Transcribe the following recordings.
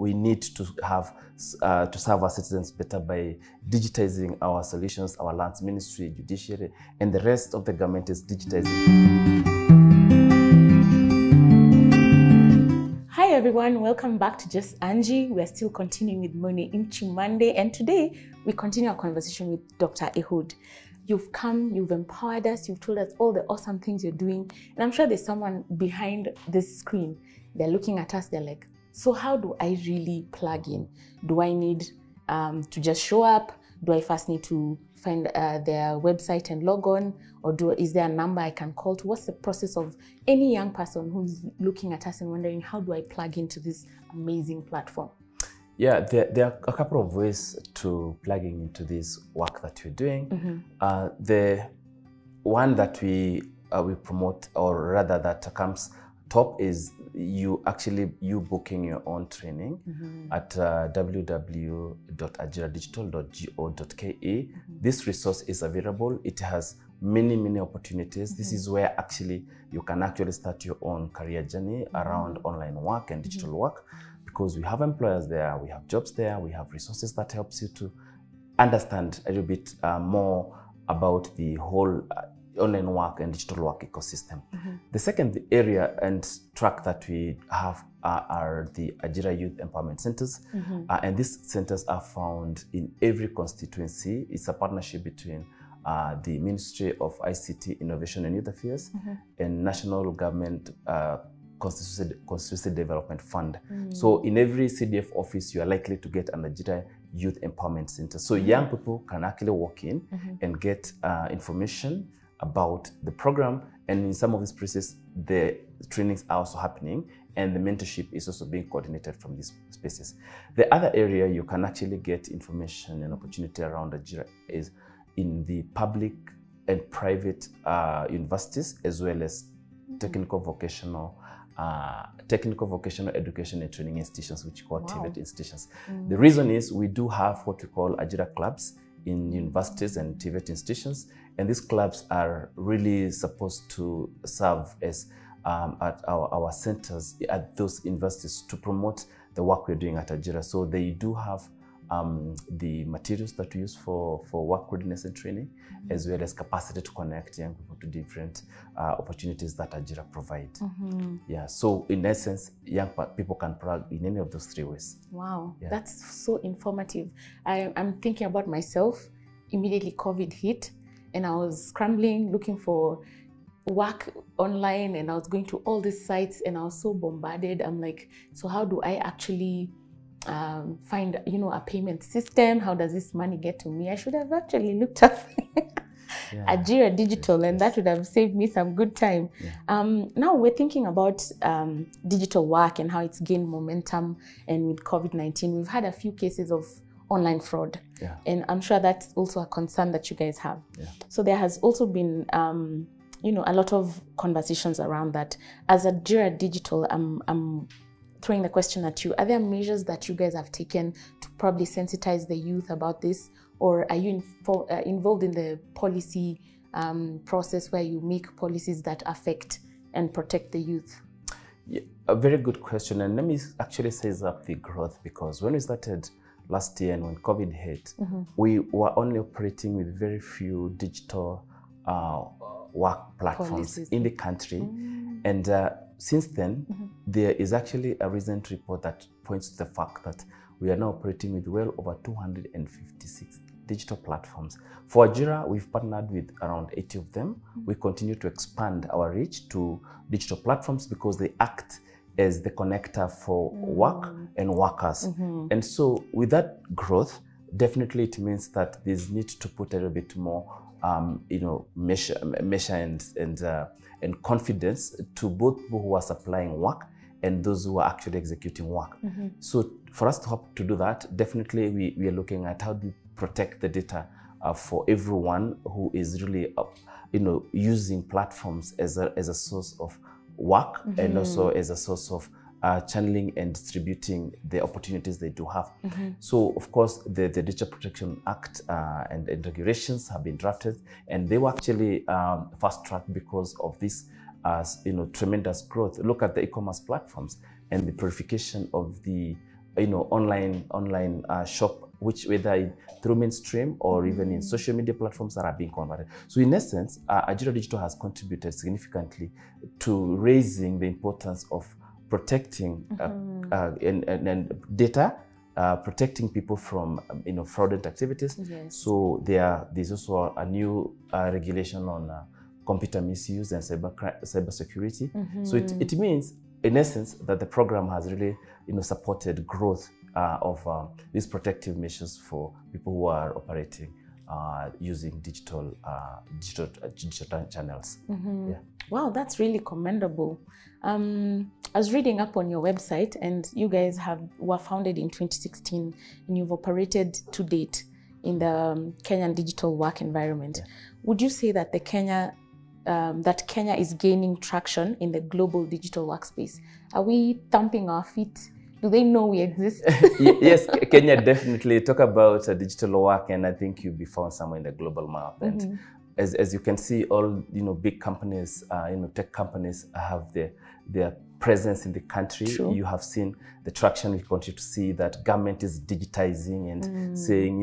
we need to have to serve our citizens better by digitizing our solutions. Our lands ministry, judiciary, and the rest of the government is digitizing. Hi everyone, welcome back to Just Angie. We're still continuing with Mone Imchi Monday, and today we continue our conversation with Dr. Ehud. You've come, you've empowered us, you've told us all the awesome things you're doing, and I'm sure there's someone behind this screen. They're looking at us, they're like, so how do I really plug in? Do I need to just show up? Do I first need to find their website and log on? Or is there a number I can call to? What's the process of any young person who's looking at us and wondering, how do I plug into this amazing platform? Yeah, there are a couple of ways to plugging into this work that you're doing. The one that we promote, or rather that comes top, is you booking your own training at www.ajiradigital.go.ke. This resource is available. It has many opportunities. This is where actually you can actually start your own career journey around online work and digital work, because we have employers there, we have jobs there, we have resources that helps you to understand a little bit more about the whole online work and digital work ecosystem. The second area and track that we have are the Ajira Youth Empowerment Centers. And these centers are found in every constituency. It's a partnership between the Ministry of ICT, Innovation and Youth Affairs and National Government Constituency Development Fund. So in every CDF office, you are likely to get an Ajira Youth Empowerment Center. So young people can actually walk in and get information about the program, and in some of these places the trainings are also happening and the mentorship is also being coordinated from these spaces. The other area you can actually get information and opportunity around Ajira is in the public and private universities, as well as technical vocational education and training institutions, which we call TVET institutions. The reason is we do have what we call Ajira Clubs in universities and TVET institutions, and these clubs are really supposed to serve as at our centers at those universities to promote the work we're doing at Ajira. So they do have the materials that we use for work readiness and training, as well as capacity to connect young people to different opportunities that Ajira provide. Yeah, so in essence, young people can plug in any of those three ways. Wow, that's so informative. I'm thinking about myself. Immediately COVID hit, and I was scrambling, looking for work online, and I was going to all these sites, and I was so bombarded. I'm like, so how do I actually find, a payment system? How does this money get to me? I should have actually looked up Ajira Digital, and that would have saved me some good time. Now we're thinking about digital work and how it's gained momentum, and with COVID-19, we've had a few cases of online fraud, and I'm sure that's also a concern that you guys have. So there has also been a lot of conversations around that. As Ajira Digital, I'm throwing the question at you. Are there measures that you guys have taken to probably sensitize the youth about this? Or are you involved in the policy process where you make policies that affect and protect the youth? Yeah, a very good question. And let me actually size up the growth, because when we started last year and when COVID hit, we were only operating with very few digital work platforms in the country. And since then, there is actually a recent report that points to the fact that we are now operating with well over 256 digital platforms. For Ajira, we've partnered with around 80 of them. We continue to expand our reach to digital platforms because they act as the connector for work and workers. And so with that growth, definitely it means that there's need to put a little bit more measure and confidence to both people who are supplying work and those who are actually executing work. So for us to help to do that, definitely we are looking at how do we protect the data for everyone who is really using platforms as a source of work and also as a source of channeling and distributing the opportunities they do have. So of course the Digital Protection Act and regulations have been drafted, and they were actually fast-tracked because of this tremendous growth. Look at the e-commerce platforms and the purification of the online shop, which whether through mainstream or even in social media platforms that are being converted. So in essence, Ajira Digital has contributed significantly to raising the importance of protecting and data, protecting people from fraudulent activities. Yes. So there's also a new regulation on computer misuse and cyber security. So it means, in essence, that the program has really supported growth of these protective measures for people who are operating using digital channels. Yeah. Wow, that's really commendable. I was reading up on your website, and you guys were founded in 2016, and you've operated to date in the Kenyan digital work environment. Yeah. Would you say that Kenya is gaining traction in the global digital workspace? Are we thumping our feet? Do they know we exist? Yes, Kenya definitely. Talk about digital work, and I think you'll be found somewhere in the global map. And as you can see, all big companies, tech companies have their presence in the country. True. You have seen the traction. We continue to see that government is digitizing and saying,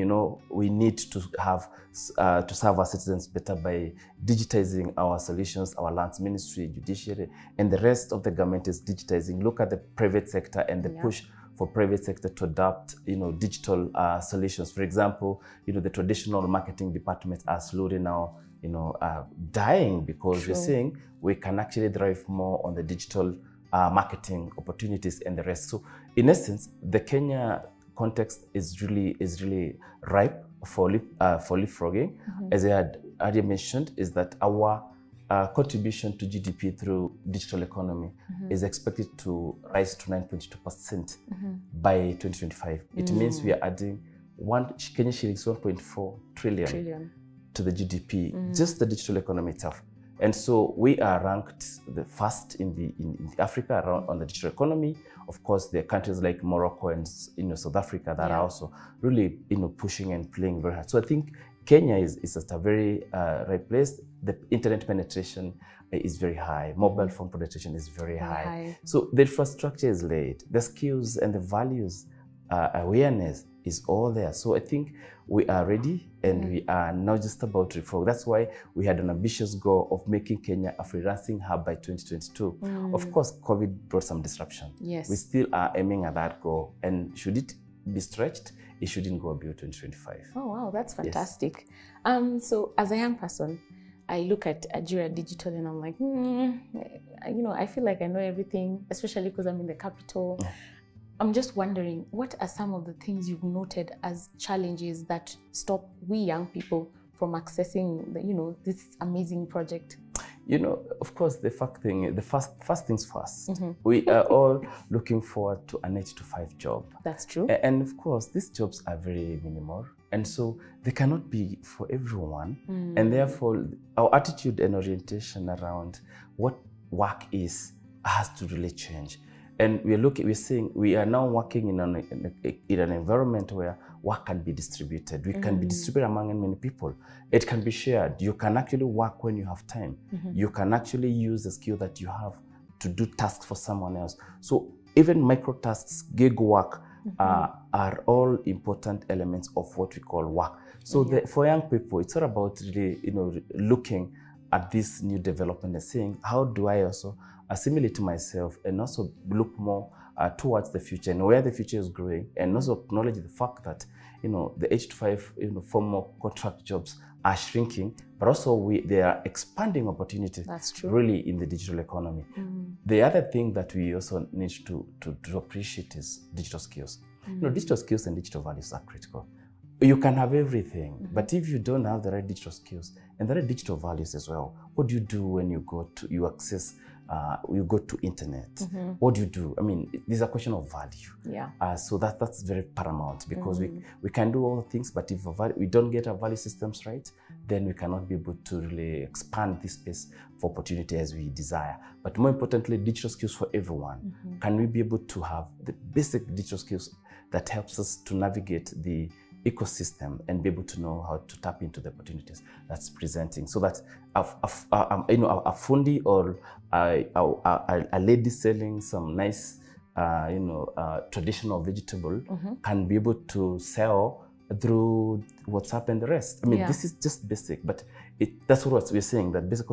we need to have to serve our citizens better by digitizing our solutions. Our lands ministry, judiciary, and the rest of the government is digitizing. Look at the private sector and the push for private sector to adopt, digital solutions. For example, the traditional marketing departments are slowly now, dying because we're seeing we can actually drive more on the digital marketing opportunities and the rest. So, in essence, the Kenya context is really ripe for leapfrogging. As I had already mentioned, is that our contribution to GDP through digital economy is expected to rise to 9.2% by 2025. It means we are adding Kenyan shillings 1.4 trillion to the GDP, just the digital economy itself. And so we are ranked the first in Africa around on the digital economy. Of course, there are countries like Morocco and South Africa that are also really pushing and playing very hard. So I think Kenya is at a very right place. The internet penetration is very high. Mobile phone penetration is very high. So the infrastructure is laid. The skills and the values, awareness is all there. So I think we are ready, and we are now just about to reform. That's why we had an ambitious goal of making Kenya a freelancing hub by 2022. Of course, COVID brought some disruption. Yes. We still are aiming at that goal, and should it be stretched, it shouldn't go beyond 2025. Oh, wow, that's fantastic. Yes. So as a young person, I look at Ajira Digital and I'm like, I feel like I know everything, especially because I'm in the capital. Yeah. I'm just wondering, what are some of the things you've noted as challenges that stop we young people from accessing this amazing project? Of course, the first things first. We are all looking forward to an 8-to-5 job. That's true. And of course, these jobs are very minimal, and so they cannot be for everyone. And therefore, our attitude and orientation around what work is has to really change. And we're saying we are now working in an environment where work can be distributed. We can be distributed among many people. It can be shared. You can actually work when you have time. You can actually use the skill that you have to do tasks for someone else. So even micro tasks, gig work, are all important elements of what we call work. So for young people, it's all about really, looking at this new development and saying, how do I also assimilate to myself and also look more towards the future and where the future is growing, and also acknowledge the fact that the 8-to-5 formal contract jobs are shrinking, but also they are expanding opportunities. That's true. Really in the digital economy. The other thing that we also need to appreciate is digital skills. Digital skills and digital values are critical. You can have everything, but if you don't have the right digital skills and the right digital values as well, what do you do when you go to internet? What do you do? I mean, there's a question of value. Yeah. So that's very paramount, because we can do all things, but if we don't get our value systems right, then we cannot be able to really expand this space for opportunity as we desire. But more importantly, digital skills for everyone. Can we be able to have the basic digital skills that helps us to navigate the ecosystem and be able to know how to tap into the opportunities that's presenting, so that a fundi or a lady selling some nice traditional vegetable can be able to sell through WhatsApp and the rest. I mean, this is just basic, but that's what we're saying, that basic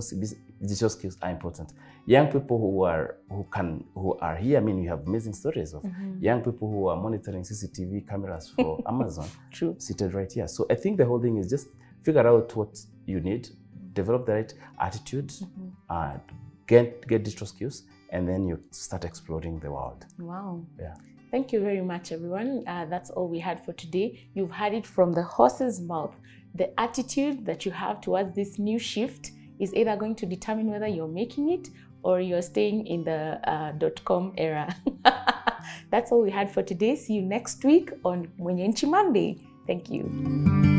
digital skills are important. Young people who are here, I mean, we have amazing stories of young people who are monitoring CCTV cameras for Amazon. True. Seated right here. So I think the whole thing is just figure out what you need, develop the right attitude, get digital skills, and then you start exploring the world. Wow. Yeah. Thank you very much, everyone. That's all we had for today. You've heard it from the horse's mouth. The attitude that you have towards this new shift is either going to determine whether you're making it or you're staying in the .com era. That's all we had for today. See you next week on Mwenye Nchi Monday. Thank you.